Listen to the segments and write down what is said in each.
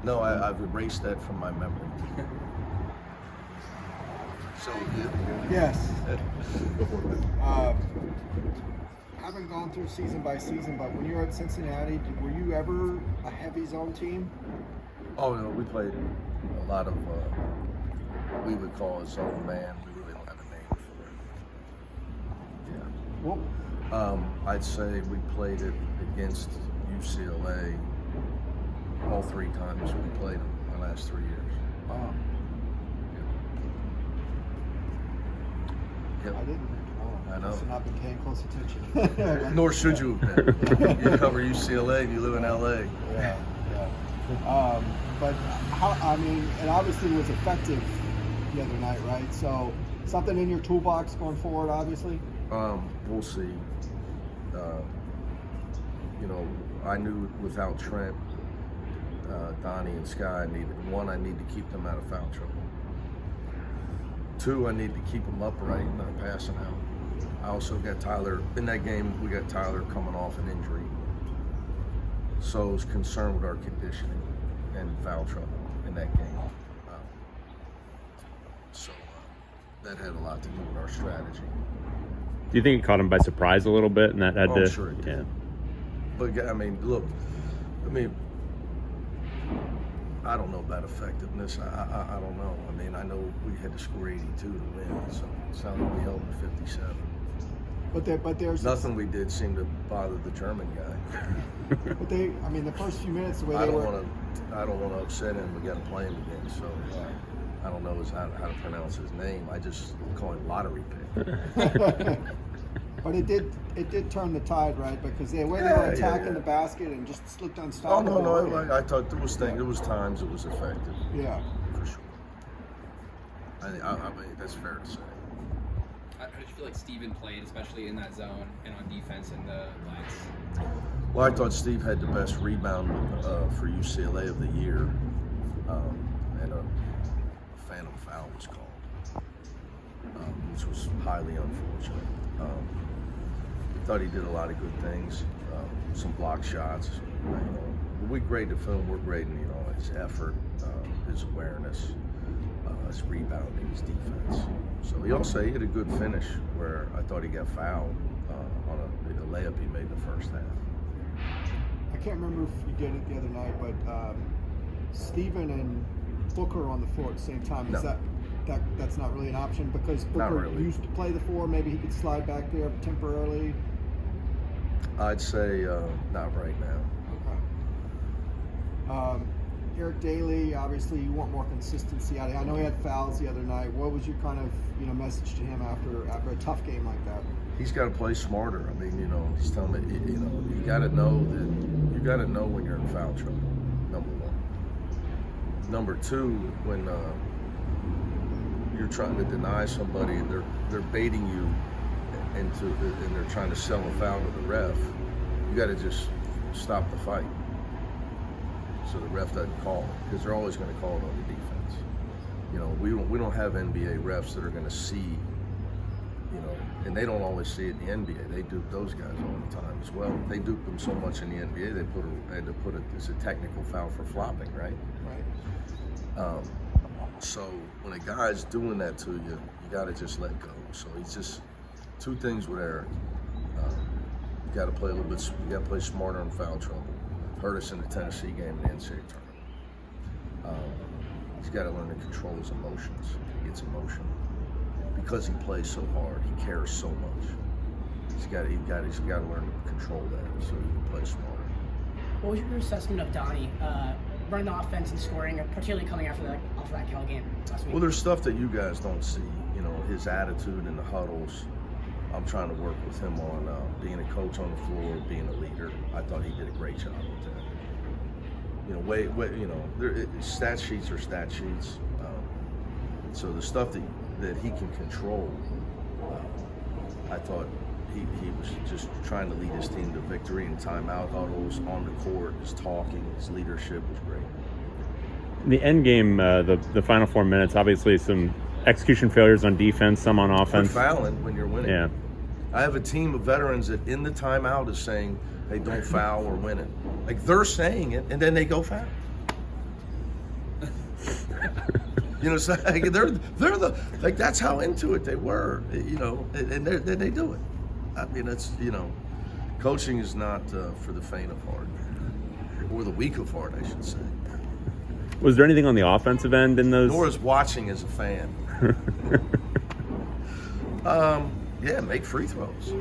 No, I've erased that from my memory. So you? Yes. Haven't gone through season by season, but when you were at Cincinnati, were you ever a heavy zone team? Oh no, we played a lot of we would call a zone man. We really don't have a name for it. Yeah. Well, I'd say we played it against UCLA all 3 times we played them the last 3 years. wow. Yep. I didn't. Oh, I know. must have not been paying close attention. Nor should you have been. You cover UCLA and you live in LA. Yeah, yeah. But how? I mean, it obviously was effective the other night, right? So something in your toolbox going forward, obviously. We'll see. You know, I knew without Trent, Donnie, and Sky, I need to keep them out of foul trouble. 2, I need to keep them upright, not passing out. I also got Tyler in that game. We got Tyler coming off an injury, so I was concerned with our conditioning and foul trouble in that game. So that had a lot to do with our strategy. Do you think it caught him by surprise a little bit, and that had to? Sure it did. Yeah. But I mean, look, I don't know about effectiveness. I don't know. I mean, I know we had to score 82 to win, so it sounded like we held them 57. But there's Nothing we did seemed to bother the German guy. But I mean, the first few minutes, the way I they don't were. want to upset him. We got to play him again. So I don't know how to pronounce his name. I just call him Lottery Pick. But it did turn the tide, right? Because the way they were attacking the basket and just looked Oh unstoppable. no! I thought there was times it was effective. Yeah. For sure. I mean, that's fair to say. How did you feel like Steven played, especially in that zone and on defense in the lights? Well, I thought Steve had the best rebound for UCLA of the year, and a phantom foul was called, which was highly unfortunate. I thought he did a lot of good things, some block shots. You know, when we grade the film, we're grading, you know, his effort, his awareness, his rebounding, his defense. So he had a good finish where I thought he got fouled on a layup he made in the first half. I can't remember if you did it the other night, but Steven and Booker on the floor at the same time. No. Is that's not really an option because Booker really. used to play the 4. Maybe he could slide back there temporarily. I'd say not right now. Okay. Eric Daly, obviously you want more consistency out of him. I know he had fouls the other night. What was your kind of message to him after a tough game like that? He's got to play smarter. I mean, he's telling me, you got to know when you're in foul trouble. Number 1. Number 2, when you're trying to deny somebody and they're baiting you and they're trying to sell a foul to the ref, you got to just stop the fight so the ref doesn't call it, because they're always going to call it on the defense. We don't have NBA refs that are going to see, and they don't always see it in the NBA. They dupe those guys all the time as well. They dupe them so much in the NBA they had to put it as a technical foul for flopping, right? Right. So when a guy's doing that to you, you got to just let go. So he's just 2 things with Eric. You got to play a little bit. You got to play smarter in foul trouble. Hurt us in the Tennessee game in the NCAA tournament. He's got to learn to control his emotions. He gets emotional because he plays so hard. He cares so much. He's got to learn to control that so he can play smarter. What was your assessment of Donnie running the offense and scoring, particularly coming off that Cal game last week? Well, there's stuff that you guys don't see. His attitude in the huddles. I'm trying to work with him on being a coach on the floor, being a leader. I thought he did a great job with that. Stat sheets are stat sheets. So the stuff that he can control, I thought he was just trying to lead his team to victory in timeout huddles, on the court, his talking, his leadership was great. In the end game, the final 4 minutes, obviously some execution failures on defense, some on offense. Quit fouling when you're winning. Yeah. I have a team of veterans that in the timeout is saying, hey, don't foul, we're winning. Like, they're saying it, and then they go foul. You know, so like, they're the like that's how into it they were. You know, and they do it. I mean, it's coaching is not for the faint of heart, or the weak of heart, I should say. Was there anything on the offensive end in those? Nor is watching as a fan. Yeah, make free throws.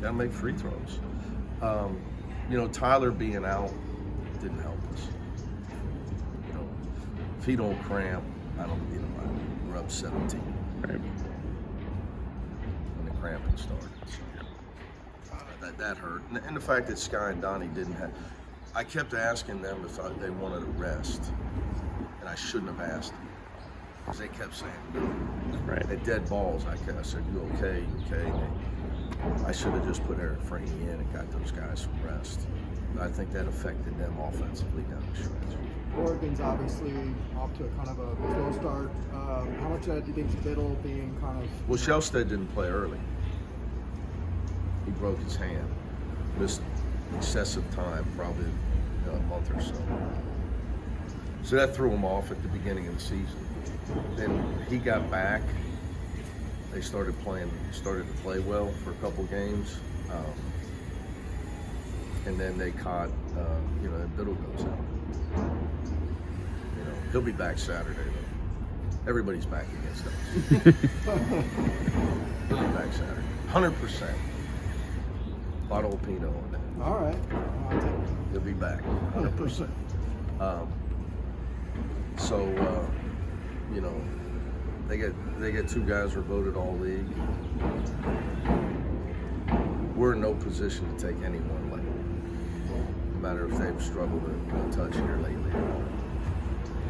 Gotta make free throws. Tyler being out didn't help us. If he don't cramp, we're up 17. Right. When the cramping started. That hurt. And the fact that Sky and Donnie didn't have, I kept asking them if they wanted a rest, and I shouldn't have asked them, because they kept saying no. Right. At dead balls, I said, "You okay? You okay?" I should have just put Eric Franey in and got those guys some rest. I think that affected them offensively down the stretch. Oregon's obviously off to a kind of a slow start. How much of that do you think Biddle being kind of... Well, Shellstead didn't play early. He broke his hand. Missed excessive time, probably a month or so. So that threw him off at the beginning of the season. Then he got back. They started to play well for a couple games. And then they caught, Biddle goes out. He'll be back Saturday, though. Everybody's back against us. He'll be back Saturday. 100%. Bottle of Pinot on that. All right. I'll take it. He'll be back. 100%. They get two guys who are voted all league. We're in no position to take anyone lightly. No matter if they've struggled a touch here lately or not.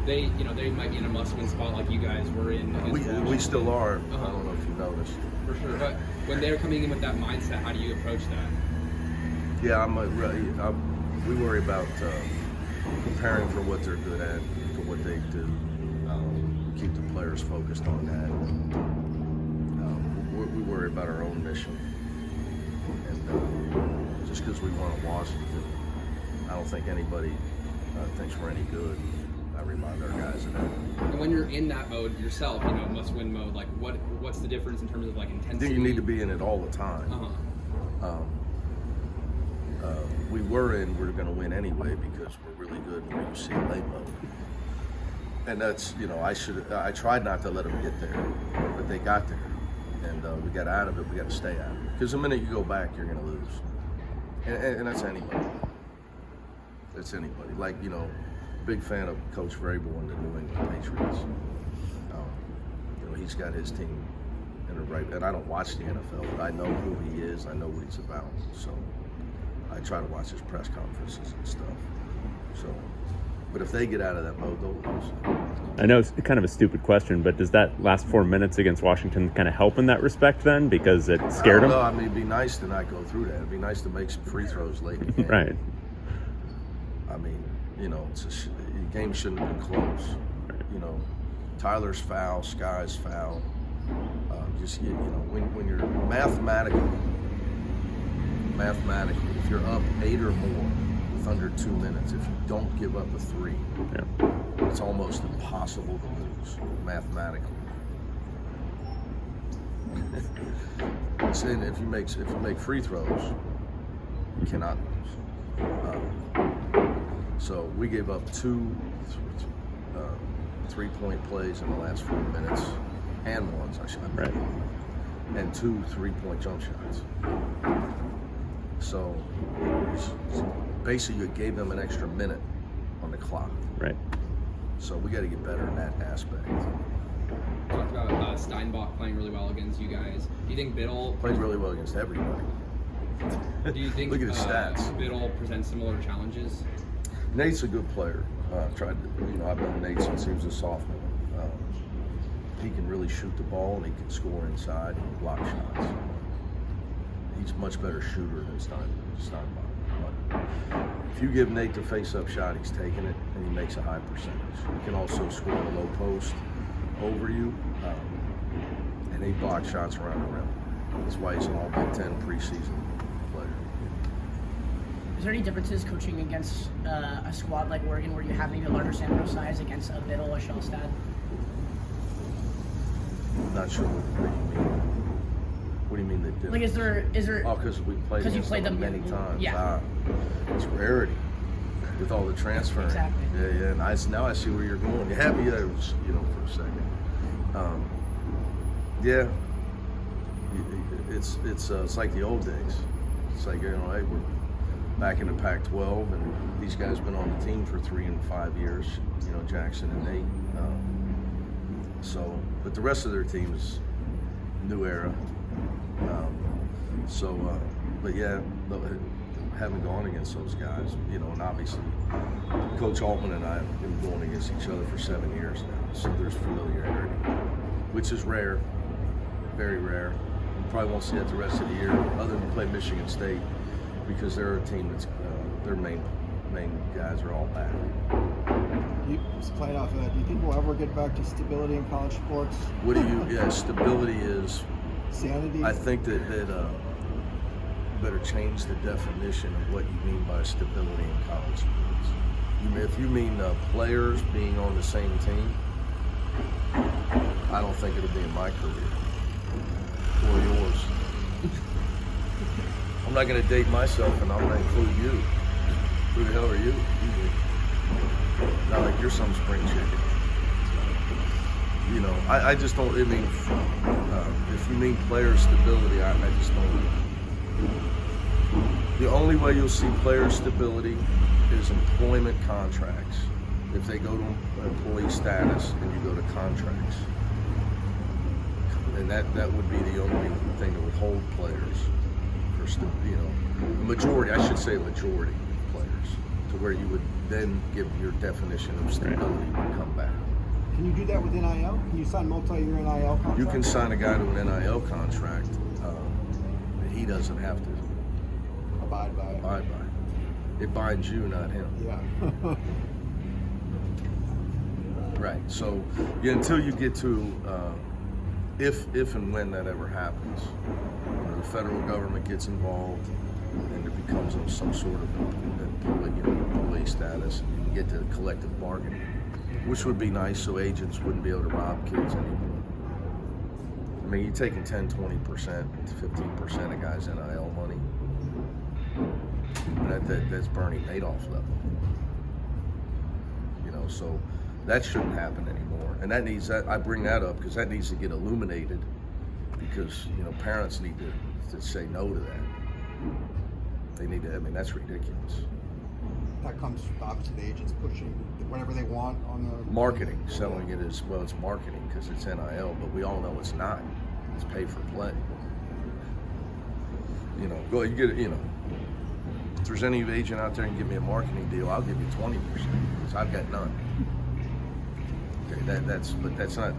They might be in a must-win spot like you guys were in. We still are. Uh-huh. I don't know if you noticed. For sure, but when they're coming in with that mindset, how do you approach that? Yeah, we worry about preparing for what they're good at, for what they do. Keep the players focused on that. We worry about our own mission. And just because we won at Washington, I don't think anybody thinks we're any good. I remind our guys of that. And when you're in that mode yourself, must-win mode, like what's the difference in terms of like I intensity? think you need to be in it all the time. Uh-huh. We're going to win anyway because we're really good in the UCLA mode. And that's, I tried not to let them get there, but they got there. And we got out of it, we got to stay out of it. Because the minute you go back, you're going to lose. And that's anybody. That's anybody. Like, big fan of Coach Vrabel and the New England Patriots. He's got his team in the right, and I don't watch the NFL, but I know who he is, I know what he's about. So I try to watch his press conferences and stuff. So, but if they get out of that mode, they'll lose. I know it's kind of a stupid question, but does that last 4 minutes against Washington kind of help in that respect then, because it scared them? No, I mean, it'd be nice to not go through that. It'd be nice to make some free throws late in the game. Right. I mean, the game shouldn't have been close. Tyler's foul, Sky's foul. When you're mathematically, if you're up 8 or more with under 2 minutes, if you don't give up a 3, it's almost impossible to lose mathematically. And if you make free throws, you cannot lose. So we gave up 2 3-point plays in the last 4 minutes, and ones, I should have. Right. And 2 3-point jump shots. So basically, you gave them an extra minute on the clock. Right. So we got to get better in that aspect. Talked about Steinbach playing really well against you guys. Do you think Biddle Played really well against everybody. Do you think Look at his stats. Biddle presents similar challenges? Nate's a good player. I've known Nate since he was a sophomore. He can really shoot the ball and he can score inside and block shots. He's a much better shooter than Steinbach. But if you give Nate the face-up shot, he's taking it and he makes a high percentage. He can also score in a low post over you, and he blocks shots around the rim. That's why he's an All Big Ten preseason player. there any differences coaching against a squad like Oregon, where you have maybe a larger sample size against a Biddle, a Shellstad? Not sure what you mean. What do you mean they did? Like, is there? Oh, because we played 'cause you against played them them- many times. yeah. It's rarity with all the transferring. Exactly. Yeah. And now I see where you're going. You had me there, for a second. Yeah. It's like the old days. It's like, hey, we're back in the Pac-12, and these guys been on the team for 3 and 5 years. Jackson and Nate. But the rest of their team is new era. But yeah, haven't gone against those guys, and obviously Coach Altman and I have been going against each other for 7 years now, so there's familiarity, which is rare, very rare. You probably won't see that the rest of the year, other than play Michigan State, because they're a team that's their main guys are all back. Just playing off of that, do you think we'll ever get back to stability in college sports? Stability is Sanity? I think that better change the definition of what you mean by stability in college sports. If you mean players being on the same team, I don't think it'll be in my career or yours. I'm not going to date myself, and I'm going to include you. Who the hell are you? Not like you're some spring chicken. I just don't. I mean, if you mean player stability, I just don't. The only way you'll see player stability is employment contracts. If they go to employee status and you go to contracts, and that would be the only thing that would hold players for a majority. I should say a majority of players, to where you would then give your definition of stability and come back. Can you do that with NIL? Can you sign multi-year NIL contracts? You can sign a guy to an NIL contract, and he doesn't have to abide by it. It binds you, not him. Yeah. Right. So until you get to, if and when that ever happens, the federal government gets involved, and it becomes some sort of employee status, and you can get to collective bargaining, which would be nice, so agents wouldn't be able to rob kids anymore. I mean, you're taking 10, 20%, 15% of guys' NIL money. That's Bernie Madoff level. So that shouldn't happen anymore. And I bring that up because that needs to get illuminated, because parents need to say no to that. They need to. I mean, that's ridiculous. That comes obviously the agents pushing whatever they want on the Marketing, selling it as well. It's marketing because it's NIL, but we all know it's not. It's pay for play. Go you get it. If there's any agent out there and give me a marketing deal, I'll give you 20% because I've got none. Okay, that's not.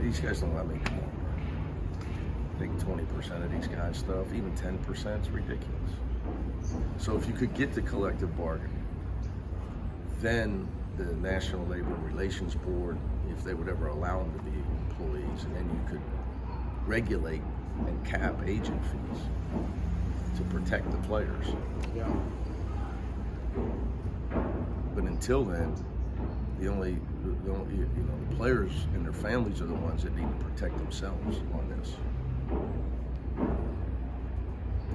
These guys don't. I mean, come on. Taking 20% of these guys' stuff, even 10%, is ridiculous. So if you could get to collective bargaining, then the National Labor Relations Board, if they would ever allow them to be employees, and then you could regulate and cap agent fees to protect the players. Yeah. But until then, the players and their families are the ones that need to protect themselves on this.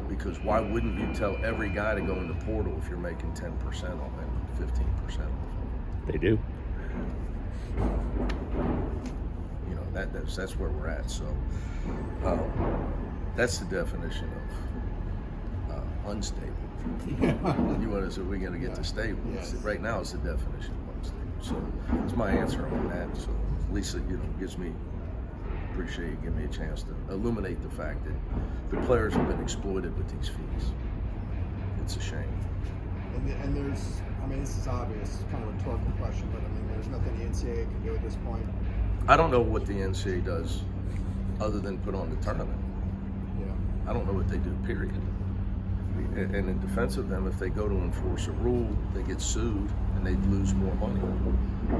Because why wouldn't you tell every guy to go in the portal if you're making 10% on them, 15% off? They do. That's where we're at. So that's the definition of unstable. You want to say we're going to get to stable. Yes. Right now, it's the definition of unstable. So it's my answer on that. So at least it gives me. Appreciate you giving me a chance to illuminate the fact that the players have been exploited with these fees. It's a shame. And there's, I mean, this is obvious, kind of a rhetorical question, but I mean, there's nothing the NCAA can do at this point. I don't know what the NCAA does other than put on the tournament. Yeah. I don't know what they do, period. And in defense of them, if they go to enforce a rule, they get sued and they lose more money.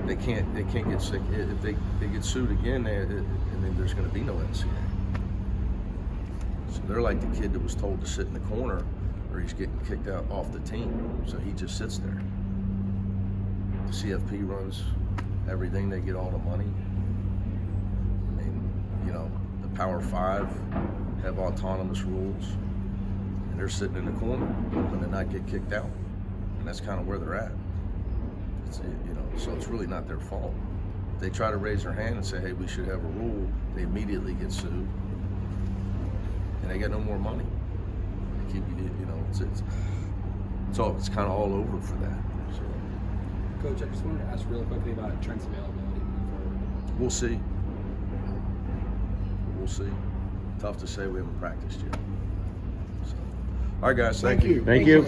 They can't get sick. If they get sued again, and then there's going to be no NCAA. So they're like the kid that was told to sit in the corner or he's getting kicked out off the team. So he just sits there. The CFP runs everything. They get all the money. I mean, you know, the Power 5 have autonomous rules, and they're sitting in the corner hoping to not get kicked out. And that's kind of where they're at. It's, you know, so it's really not their fault. They try to raise their hand and say, hey, we should have a rule. They immediately get sued, and they get no more money. They keep, you know, it's kind of all over for that. So, Coach, I just wanted to ask really quickly about Trent's availability moving forward. we'll see. We'll see. Tough to say. We haven't practiced yet. So, all right, guys. Thank you. Thank you.